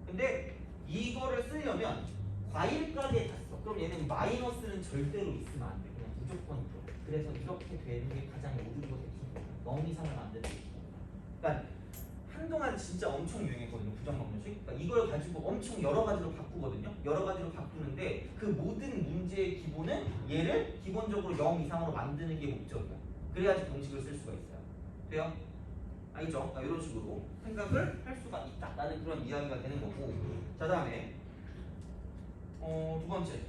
근데 이거를 쓰려면 과일 가게에 갔어. 그럼 얘는 마이너스는 절대로 있으면 안 돼. 그냥 무조건 있어. 그래서 이렇게 되는 게 가장 모든 것의 기본. 너무 이상은 안 되는 게 기본. 그러니까 한동안 진짜 엄청 유행했거든요. 부정방정식. 그러니까 이걸 가지고 엄청 여러 가지로 바꾸거든요. 여러 가지로 바꾸는데 그 모든 문제의 기본은 얘를 기본적으로 0 이상으로 만드는 게 목적이야. 그래야지 공식을 쓸 수가 있어요. 돼요? 알죠? 이런 식으로 생각을 할 수가 있다라는 그런 이야기가 되는 거고. 자, 다음에 두 번째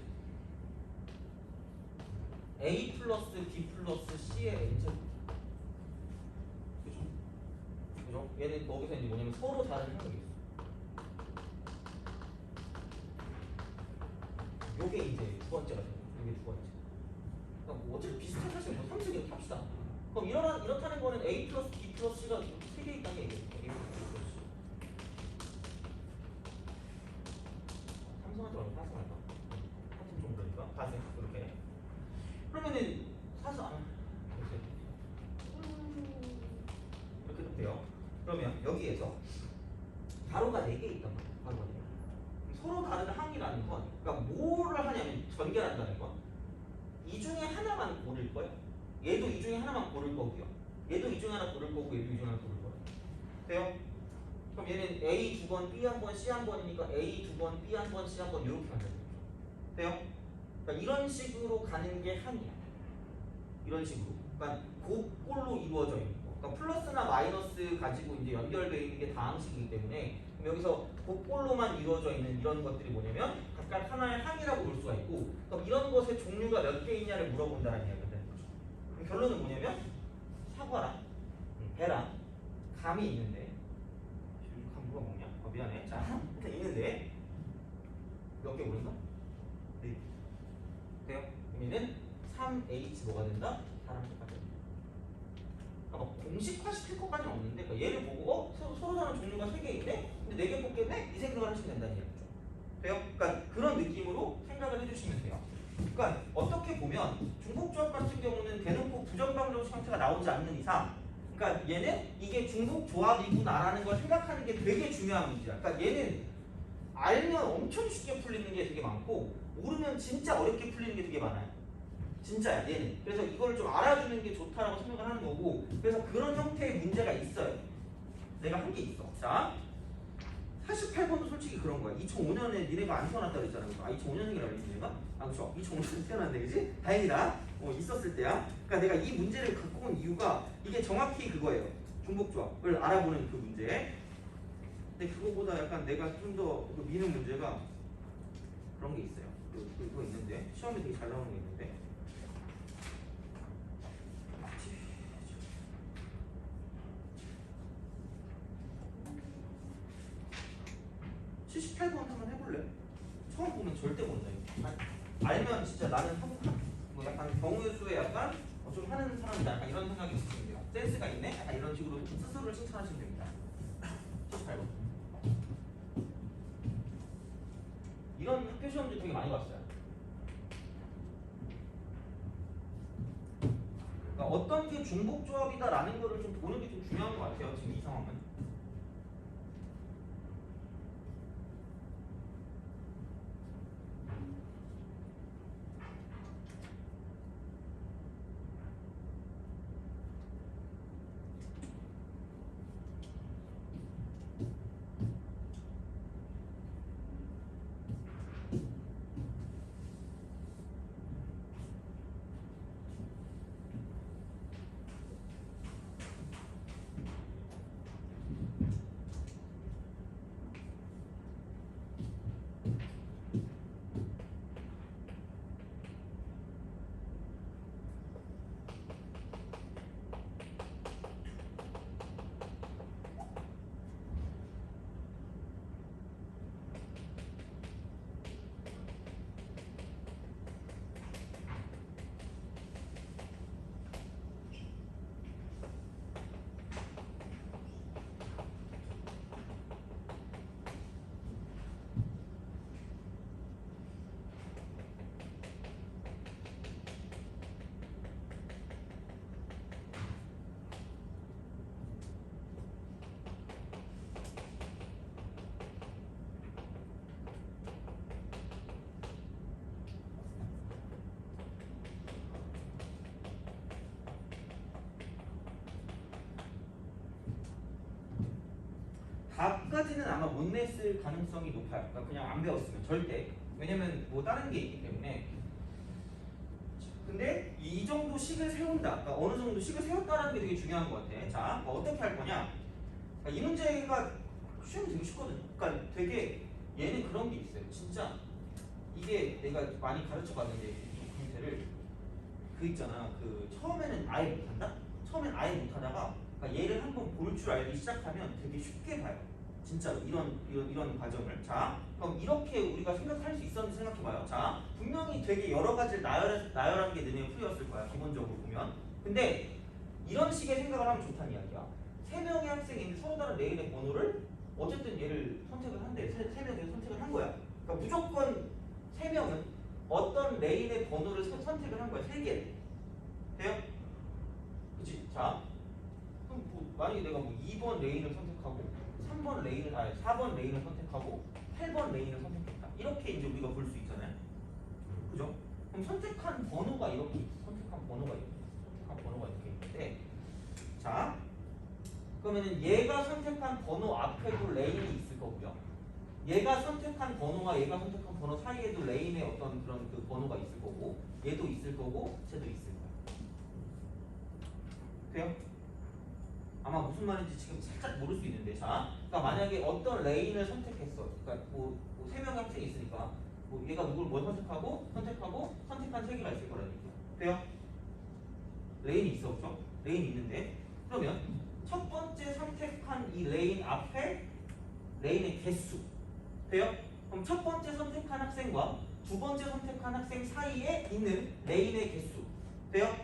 A 플러스 B 플러스 C의 n제곱. 그죠? 그죠? 얘는 거기서 이제 뭐냐면 서로 다른 항이 있어. 요게 이제 두 번째가 되는 거죠. 요게 두 번째. 그러니까 뭐 어차피 비슷한 사실 뭐 3식 이렇게 합시다. 그럼 이렇다는 거는 A 플러스 B 플러스 C가 3개 있다는 얘기예요. A 플러스 B 플러스 C. 삼성한테 얼마 파생할까? 같은 정도니까 파생 그렇게. 그러면은 사서 이렇게 돼요. 그러면 여기에서 가로가 4개 있단 말이에요. 가로가 4개. 서로 다른 항이라는 건 그러니까 뭐를 하냐면 전개한다는 건 이 중에 하나만 고를 거예요. 얘도 이 중에 하나만 고를 거고요. 얘도 이 중에 하나 고를 거고 얘도 이 중에 하나 고를 거예요. 돼요? 그럼 얘는 A 2번, B 1번, C 1번이니까 A 2번, B 1번, C 1번 이렇게 간다는 거죠. 돼요? 그러니까 이런 식으로 가는 게 항이야. 이런 식으로. 그러니까 곡골로 이루어져 있는 거. 그러니까 플러스나 마이너스 가지고 이제 연결되어 있는 게 다항식이기 때문에 그럼 여기서 곡골로만 이루어져 있는 이런 것들이 뭐냐면 각각 하나의 항이라고 볼 수가 있고 그럼 이런 것의 종류가 몇 개 있냐를 물어본다는 이야기가 되는 거죠. 그럼 결론은 뭐냐면 사과랑 배랑 감이 있는데 지금 감 누가 먹냐? 미안해. 자, 일단 있는데 몇 개 모른다? 네. 돼요? 그럼 얘는 3H 뭐가 된다? 다른 똑같아. 그러니까 공식화 시킬 것까지는 없는데 그러니까 얘를 보고 서로 다른 종류가 3개 있네? 근데 4개 뽑겠네? 이 생각을 하시면 된다는 얘기죠. 돼요? 그러니까 그런 느낌으로 생각을 해주시면 돼요. 그러니까 어떻게 보면 중복조합 같은 경우는 대놓고 부정방정식 형태가 나오지 않는 이상 그러니까 얘는 이게 중복조합이구나라는 걸 생각하는 게 되게 중요한 문제야. 그러니까 얘는 알면 엄청 쉽게 풀리는 게 되게 많고 모르면 진짜 어렵게 풀리는 게 되게 많아요. 진짜야 얘는. 그래서 이걸 좀 알아주는 게 좋다라고 생각을 하는 거고 그래서 그런 형태의 문제가 있어요. 내가 한 게 있어. 자 48번도 솔직히 그런 거야. 2005년에 니네가 안 태어났다 그랬잖아. 2005년생이라고 그랬지 내가? 그쵸? 2005년에 태어났네 그지? 다행이다. 있었을 때야. 그러니까 내가 이 문제를 갖고 온 이유가 이게 정확히 그거예요. 중복조합을 알아보는 그 문제. 근데 그거보다 약간 내가 좀 더 미는 문제가 그런 게 있어요. 그거 있는데 시험에 되게 잘 나오는 게 있는데 78번 한번 해볼래? 처음 보면 절대 모른다 이거. 알면 진짜 나는 뭐 약간 경우의 수에 약간 좀 하는 사람이다 약간 이런 생각이 있으시면 돼요. 센스가 있네? 약간 이런 식으로 스스로를 칭찬하시면 됩니다. 78번 이런 학교 시험들 되게 많이 봤어요. 그러니까 어떤 게 중복조합이다라는 거를 좀 보는 게 좀 중요한 것 같아요. 지금 이 상황은. 4까지는 아마 못 냈을 가능성이 높아요. 그러니까 그냥 안 배웠으면 절대. 왜냐면 뭐 다른 게 있기 때문에. 근데 이 정도 식을 세운다. 그러니까 어느 정도 식을 세웠다라는 게 되게 중요한 것 같아. 자, 어떻게 할 거냐? 그러니까 이 문제가 시험이 되게 쉽거든. 그러니까 되게 얘는 그런 게 있어요. 진짜 이게 내가 많이 가르쳐 봤는데 이 형태를 그 있잖아. 그 처음에는 아예 못한다. 처음엔 아예 못하다가 그러니까 얘를 한번 볼 줄 알기 시작하면 되게 쉽게 봐요. 진짜로 이런 과정을. 자, 그럼 이렇게 우리가 생각할 수 있었는지 생각해봐요. 자, 분명히 되게 여러 가지를 나열한 게 너네 풀이었을 거야. 기본적으로 보면. 근데 이런 식의 생각을 하면 좋다는 이야기야. 세 명의 학생이 있는데 서로 다른 레인의 번호를 어쨌든 얘를 선택을 한대. 세 명이 선택을 한 거야. 그러니까 무조건 세 명은 어떤 레인의 번호를 선택을 한 거야. 세 개를. 돼요? 그치? 자, 그럼 뭐 만약에 내가 뭐 2번 레인을 선택하고 3번 레인을 4번 레인을 선택하고 8번 레인을 선택했다. 이렇게 이제 우리가 볼 수 있잖아요. 그죠? 그럼 선택한 번호가 이렇게 있어. 선택한 번호가 이렇게 있는데, 자, 그러면은 얘가 선택한 번호 앞에도 레인이 있을 거고요. 얘가 선택한 번호와 얘가 선택한 번호 사이에도 레인의 어떤 그런 그 번호가 있을 거고, 얘도 있을 거고, 쟤도 있을 거야. 돼요? 아마 무슨 말인지 지금 살짝 모를 수 있는데, 자, 그러니까 만약에 어떤 레인을 선택했어. 그러니까 세 명의 학생이 있으니까 뭐 얘가 누굴 뭘 선택한 세 개가 있을 거라는 얘기야. 돼요? 레인이 있어, 그죠? 레인이 있는데, 그러면 첫 번째 선택한 이 레인 앞에 레인의 개수. 돼요? 그럼 첫 번째 선택한 학생과 두 번째 선택한 학생 사이에 있는 레인의 개수. 돼요?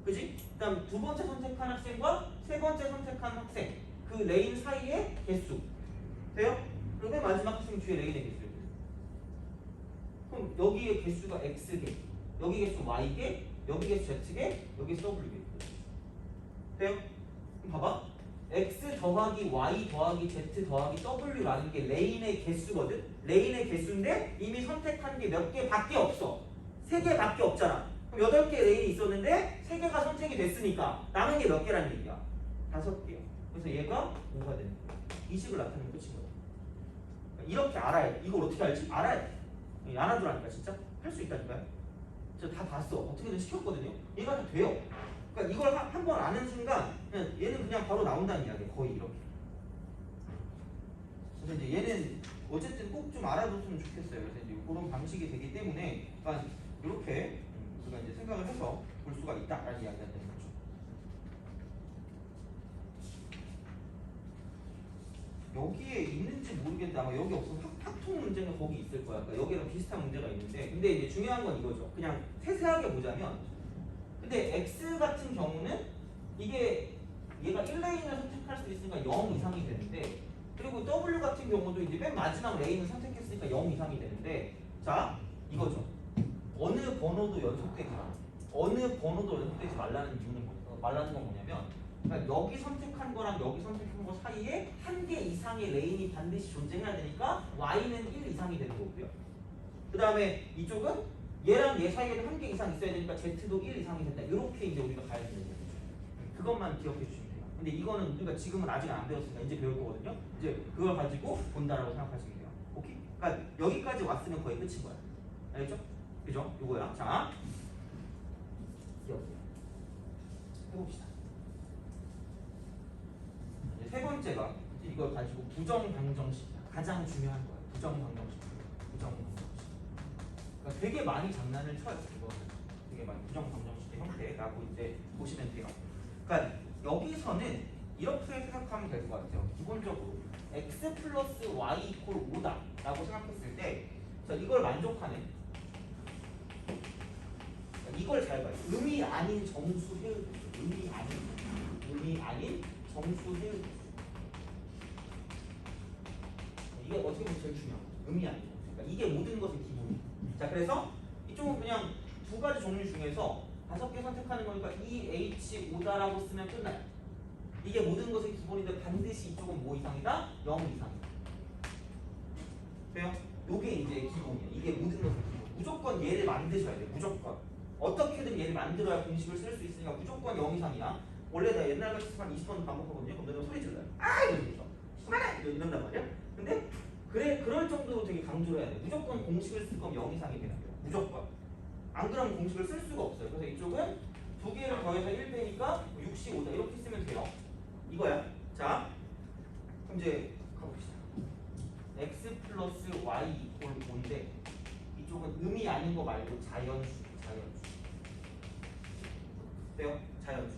그지? 그다음 두 번째 선택한 학생과 세 번째 선택한 학생 그 레인 사이의 개수. 돼요? 그리고 맨 마지막 학생 뒤에 레인의 개수. 그럼 여기의 개수가 x개, 여기 개수 y개, 여기 개수 z개, 여기 개수 w개. 돼요? 그럼 봐봐. x 더하기 y 더하기 z 더하기 w라는 게 레인의 개수거든. 레인의 개수인데 이미 선택한 게 몇 개밖에 없어. 3개밖에 없잖아. 그럼 8개 레인이 있었는데 3개가 선택이 됐으니까 남은 게 몇 개라는 얘기야? 5개야. 그래서 얘가 5가 되는 거야. 이 식을 나타내면 끝인 거야. 이렇게 알아야 돼. 이걸 어떻게 알지? 알아야 돼. 알아두라니까 진짜. 할 수 있다니까요. 저 다 봤어. 어떻게든 시켰거든요. 얘가 다 돼요. 그러니까 이걸 한 번 아는 순간 얘는 그냥 바로 나온다는 이야기야. 거의 이렇게. 그래서 이제 얘는 어쨌든 꼭 좀 알아뒀으면 좋겠어요. 그래서 이제 그런 방식이 되기 때문에 그러니까 이렇게 우리가 이제 생각을 해서 볼 수가 있다라는 이야기가 되는 거죠. 여기에 있는지 모르겠는데 아마 여기 없어서 확통 문제는 거기 있을 거야. 그러니까 여기랑 비슷한 문제가 있는데 근데 이제 중요한 건 이거죠. 그냥 세세하게 보자면 근데 X 같은 경우는 이게 얘가 1레인을 선택할 수 있으니까 0 이상이 되는데 그리고 W 같은 경우도 이제 맨 마지막 레인을 선택했으니까 0 이상이 되는데 자 이거죠. 어느 번호도 연속되지 말라는 이유는 말라는 건 뭐냐면 그러니까 여기 선택한 거랑 여기 선택한 거 사이에 한 개 이상의 레인이 반드시 존재해야 되니까 y는 1 이상이 되는 거고요. 그 다음에 이쪽은 얘랑 얘 사이에도 한 개 이상 있어야 되니까 z도 1 이상이 된다. 이렇게 이제 우리가 가야 되는 거죠. 그것만 기억해 주시면 돼요. 근데 이거는 우리가 지금은 아직 안 배웠으니까 이제 배울 거거든요. 이제 그걸 가지고 본다라고 생각하시면 돼요. 오케이? 그러니까 여기까지 왔으면 거의 끝인 거야. 알겠죠? 그죠? 요거야. 자, 기억해요. 해봅시다. 이제 세 번째가 이걸 가지고 부정방정식 가장 중요한 거예요. 부정방정식. 그러니까 되게 많이 장난을 쳐요. 이거는 되게 많이 부정방정식의 형태라고 이제 보시면 돼요. 그러니까 여기서는 이렇게 생각하면 될 것 같아요. 기본적으로 x 플러스 y 이퀄 5다 라고 생각했을 때 자, 이걸 만족하는 이걸 잘 봐요. 의미 아닌 정수 해을 의미 아닌 정수 해을 이게 어떻게 보면 제일 중요한 거죠. 의미 아닌 정수. 그러니까 이게 모든 것의 기본이에요. 자, 그래서 이쪽은 그냥 두 가지 종류 중에서 5개 선택하는 거니까 EH5다라고 쓰면 끝나요. 이게 모든 것의 기본인데 반드시 이쪽은 뭐 이상이다? 0 이상이다. 돼요? 요게 이제 기본이에요. 이게 모든 것의 기본. 무조건 얘를 만드셔야 돼요. 무조건. 어떻게든 얘를 만들어야 공식을 쓸 수 있으니까 무조건 0 이상이야. 원래 나 옛날 같이 한 20번 반복하거든요. 그럼 내가 소리 질러요. 아! 이러면서. 그만해! 이런단 말이야. 근데 그래 그럴 정도로 되게 강조를 해야 돼. 무조건 공식을 쓸 거면 0 이상이 돼야 돼요. 무조건. 안 그러면 공식을 쓸 수가 없어요. 그래서 이쪽은 두 개를 더해서 1 빼니까 65다. 이렇게 쓰면 돼요. 이거야. 자, 그럼 이제 가봅시다. x 플러스 y 이퀄 5인데 이쪽은 음이 아닌 거 말고 자연수. 돼요? 자연수.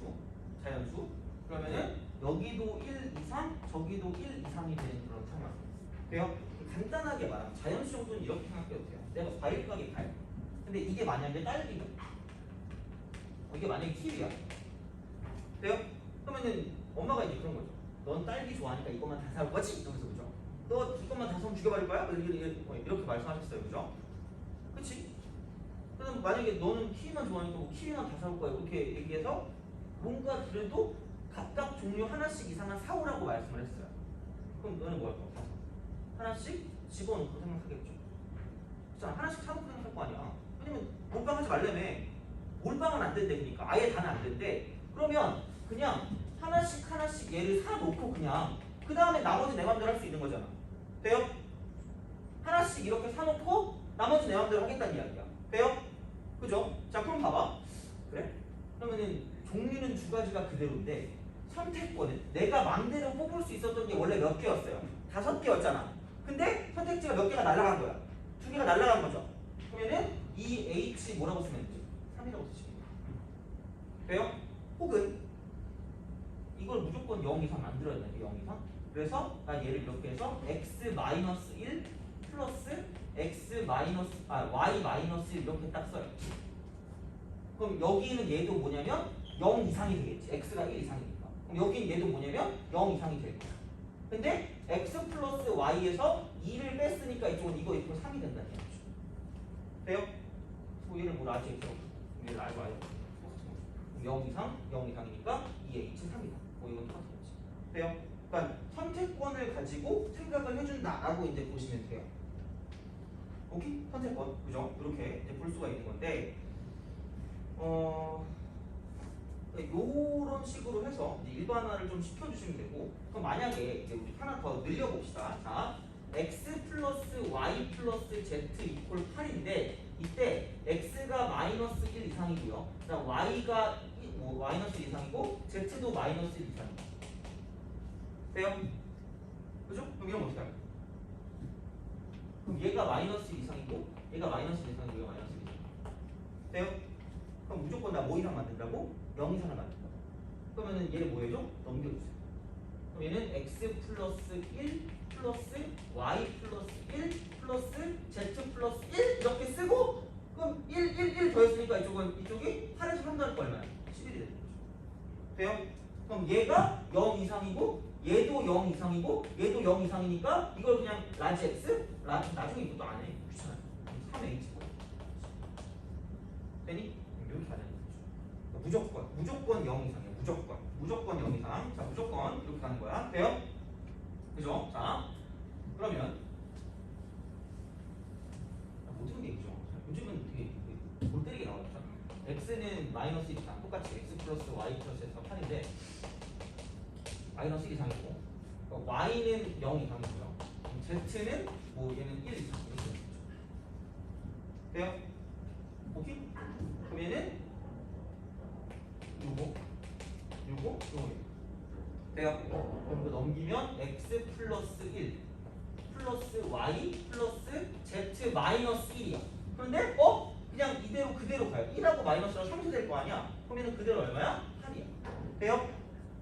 그러면은 여기도 1 이상, 저기도 1 이상이 되는 그런 상황. 돼요? 간단하게 말하면 자연수 정도는 이렇게 생각해도 돼요. 내가 과일 가게 가요. 근데 이게 만약에 딸기고 이게 만약에 키위야. 돼요? 그러면은 엄마가 이제 그런 거죠. 넌 딸기 좋아하니까 이것만 다 사올 거지? 이러면서 그죠? 너 이것만 다 사면 죽여버릴 거야? 이렇게 말씀하셨어요. 그죠? 그치? 그럼 만약에 너는 키위만 좋아하니까 뭐 키위만 다 사올 거야. 이렇게 얘기해서 뭔가 그래도 각각 종류 하나씩 이상은 사오라고 말씀을 했어요. 그럼 너는 뭐 할 거야? 하나씩 집어넣고 생각하겠죠. 자, 하나씩 사놓고 생각할 거 아니야. 왜냐면 몰빵하지 말라며. 몰빵은 안 된대. 그러니까 아예 다는 안 된대. 그러면 그냥 하나씩 얘를 사놓고 그냥 그 다음에 나머지 내 맘대로 할 수 있는 거잖아. 돼요? 하나씩 이렇게 사놓고 나머지 내 맘대로 하겠다는 이야기야. 돼요? 그죠? 자, 그럼 봐봐. 그래? 그러면은 종류는 두 가지가 그대로인데 선택권은 내가 맘대로 뽑을 수 있었던 게 원래 몇 개였어요? 5개였잖아. 근데 선택지가 몇 개가 날아간 거야. 2개가 날아간 거죠. 그러면은 이 H 뭐라고 쓰면 되지? 3이라고 쓰시면 돼요. 돼요? 혹은 이걸 무조건 0 이상 만들어야 돼. 0 이상. 그래서 나 얘를 이렇게 해서 x-1 플러스 y-1 이렇게 딱 써요. 그럼 여기는 얘도 뭐냐면 0 이상이 되겠지. x가 1 이상이니까. 그럼 여기는 얘도 뭐냐면 0 이상이 될 거야. 근데 x 플러스 y에서 2를 뺐으니까 이쪽은 이거 3이 된다는 얘기죠. 돼요? 얘를 뭐 라지 x라고 얘를 알고 알고 0 이상이니까 2h 3이다. 뭐 이건 똑같은 거지. 돼요? 그러니까 선택권을 가지고 생각을 해준다라고 이제 보시면 돼요. 오케이? 선택권. 그죠? 이렇게 이제 볼 수가 있는 건데 요런 식으로 해서 이제 일반화를 좀 시켜주시면 되고 그럼 만약에 이제 우리 하나 더 늘려봅시다. 자, x 플러스 y 플러스 z 이퀄 8인데 이때 x가 마이너스 1 이상이고요. 그다음 y가 마이너스 1 이상이고 z도 마이너스 1 이상이에요. 돼요? 그죠? 그럼 이러면 어떻게 할까요? 그럼 얘가 마이너스 1 이상이고 얘가 마이너스 1 이상이고 얘가 마이너스 1 이상이고 돼요? 그럼 무조건 나 뭐 이상 만든다고? 0 이상을 만든다고. 그러면은 얘를 뭐 해줘? 넘겨주세요. 그럼 얘는 x 플러스 1 플러스 y 플러스 1 플러스 z 플러스 1 이렇게 쓰고 그럼 1 더했으니까 이쪽이 8에서 3 더할 거 얼마야? 11이 되는 거죠. 돼요? 그럼 얘가 0 이상이고 얘도 0 이상이고 얘도 0 이상이니까 이걸 그냥 라지 x? 나중에 이것도 안 해. 귀찮아요. 3h 되니? 이렇게 가는 거죠. 무조건 0 이상이에요. 무조건 0 이상. 자, 무조건 이렇게 가는 거야. 돼요? 그죠? 자, 그러면 모든 게 있죠. 요즘은 되게 골 때리게 나오죠. x는 마이너스 1 이상, 똑같이 x 플러스 y 플러스 에서 8인데 마이너스 1 이상이고 y는 0 이상이고요. z는 뭐 얘는 1 이상 이렇게 되는 거죠. 돼요? 오케이? 그럼 얘는 요거 돼요? 그럼 이거 넘기면 x 플러스 1 플러스 y 플러스 z 마이너스 1이야. 그런데 그냥 이대로 그대로 가요. 1하고 마이너스랑 상쇄될 거 아니야? 그럼 얘는 그대로 얼마야? 8이야. 돼요?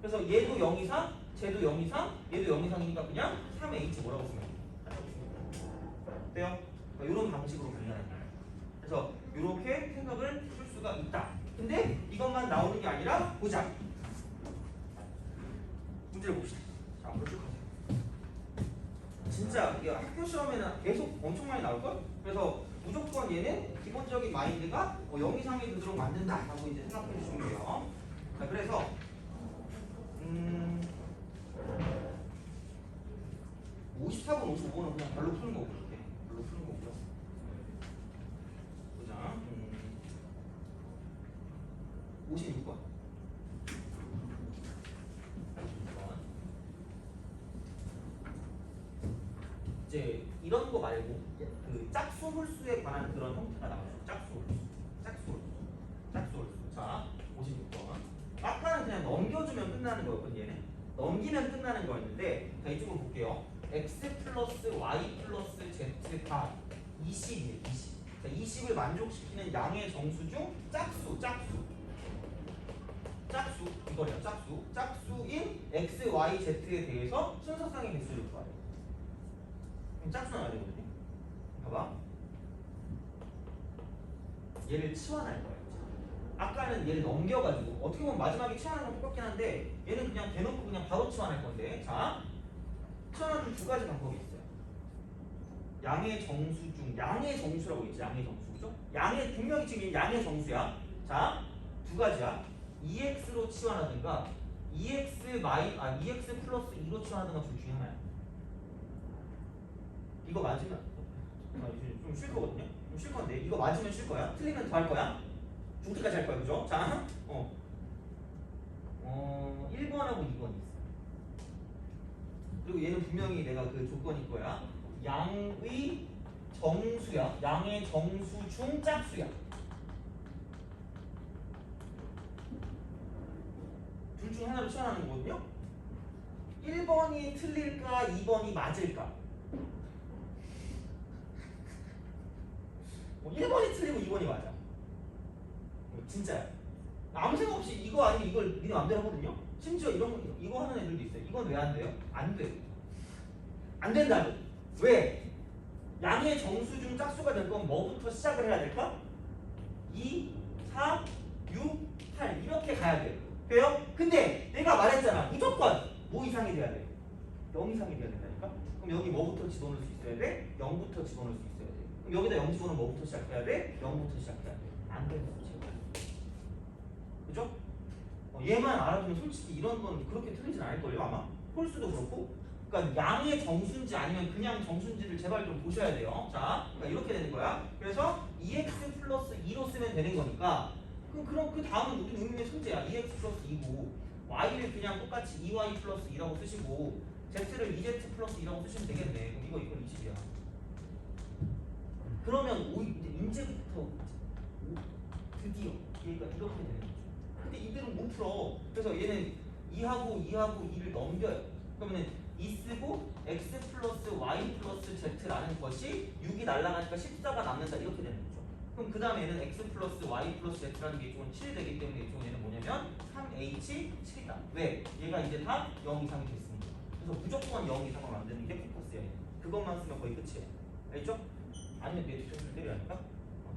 그래서 얘도 0 이상, 쟤도 0 이상, 얘도 0 이상이니까 그냥 3h 뭐라고 쓰면 돼요? 그러니까 이런 방식으로 분류하는 거예요. 그래서 이렇게 생각을 해줄 수가 있다. 근데 이것만 나오는 게 아니라 보자. 문제를 봅시다. 자, 앞으로 쭉 가세요. 진짜 이게 학교 시험에는 계속 엄청 많이 나올걸? 그래서 무조건 얘는 기본적인 마인드가 0 이상이 되도록 만든다 라고 이제 생각해 주시면 돼요. 자, 그래서 54번, 55번은 그냥 별로 푸는 거고 이렇게 별로 푸는 거고요. 보자. 56번. 이제 이런 거 말고 그 짝수 홀수에 관한 그런 형태가 나와요. 짝수 홀수. 짝수 홀수. 짝수 홀수. 자, 56번. 아까는 그냥 넘겨주면 끝나는 거였거든요. 얘는. 넘기면 끝나는 거였는데 자, 이쪽으로 볼게요. x 플러스 y 플러스 z가 20이에요. 20. 자, 20을 만족시키는 양의 정수 중 짝수 이거래요. 짝수인 x, y, z에 대해서 순서상의 개수를 구하래요. 그럼 짝수 나와야 되거든요. 봐봐. 얘를 치환할 거예요. 아까는 얘를 넘겨가지고 어떻게 보면 마지막에 치환하는 건 똑같긴 한데 얘는 그냥 대놓고 그냥 바로 치환할 건데 자, 치환하는 두 가지 방법이 있어요. 양의 정수 중 양의 정수라고 있지. 양의 정수 그죠? 양의 분명히 지금 양의 정수야. 자, 두 가지야. EX로 치환하든가 EX 플러스 2로 치환하든가 둘 중에 하나야. 이거 맞으면 이제 좀 쉴 거거든요. 좀 쉴 건데 이거 맞으면 쉴 거야. 틀리면 더 할 거야. 죽을 때까지 할 거야. 그죠? 자, 1번하고 2번이 있어. 그리고 얘는 분명히 내가 그 조건일 거야. 양의 정수야. 양의 정수 중 짝수야. 둘 중 하나를 치환하는 거거든요. 1번이 틀릴까 2번이 맞을까? 1번이 틀리고 2번이 맞아. 진짜야. 아무 생각 없이 이거 아니면 이걸 니네 맘대로 하거든요. 심지어 이거 하는 애들도 있어요. 이건 왜 안 돼요? 안 돼. 안 된다고. 왜? 양의 정수 중 짝수가 될 건 뭐부터 시작을 해야 될까? 2, 4, 6, 8 이렇게 가야 돼요. 그래요? 근데 내가 말했잖아. 무조건 뭐 이상이 돼야 돼? 0 이상이 돼야 된다니까? 그럼 여기 뭐부터 집어넣을 수 있어야 돼? 0부터 집어넣을 수 있어야 돼. 그럼 여기다 0 집어넣으면 뭐부터 시작해야 돼? 0부터 시작해야 돼. 안 되는 거지. 그죠? 얘만 알아두면 솔직히 이런 건 그렇게 틀리진 않을걸요 아마? 홀수도 그렇고. 그러니까 양의 정수인지 아니면 그냥 정수인지를 제발 좀 보셔야 돼요. 자, 그러니까 이렇게 되는 거야. 그래서 2x 플러스 2로 쓰면 되는 거니까 그럼 그 다음은 우리 의문의 소재야. 2x 플러스 2고 y를 그냥 똑같이 2y 플러스 2라고 쓰시고 z를 2z 플러스 2라고 쓰시면 되겠네. 그럼 이건 20이야. 그러면 이제부터 드디어 얘가 이렇게 되는 거죠. 근데 이들은 못 풀어. 그래서 얘는 2하고 2를 넘겨요. 그러면 2 쓰고 x 플러스 y 플러스 z라는 것이 6이 날아가니까 14가 남는다 이렇게 되는 거죠. 그럼 그 다음에는 x 플러스 y 플러스 z라는 게 이쪽은 7이 되기 때문에 이쪽은 얘는 뭐냐면 3h 7이다. 왜? 얘가 이제 다 0 이상이 됐습니다. 그래서 무조건 0 이상을 만드는 게 포커스야. 그것만 쓰면 거의 끝이에요. 알겠죠? 아니면 내 뒤통수를 때려야 하니까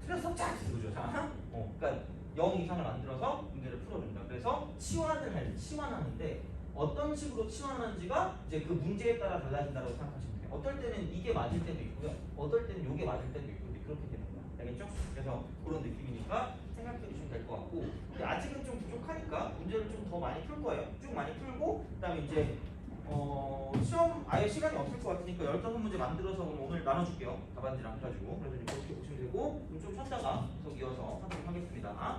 틀려서 쫙 그죠? 자, 그러니까 0 이상을 만들어서 문제를 풀어준다. 그래서 치환하는데 어떤 식으로 치환하는지가 이제 그 문제에 따라 달라진다고 생각하시면 돼요. 어떨 때는 이게 맞을 때도 있고요. 어떨 때는 이게 맞을 때도 있고 그렇게 되는 거야. 알겠죠? 그래서 그런 느낌이니까 생각해 주시면 될 것 같고 근데 아직은 좀 부족하니까 문제를 좀 더 많이 풀 거예요. 쭉 많이 풀고 그다음에 이제 시험 아예 시간이 없을 것 같으니까 15문제 만들어서 오늘 나눠줄게요. 답안지랑 해가지고 그래서 이제 어떻게 보시면 되고 좀 쉬었다가 계속 이어서 하도록 하겠습니다.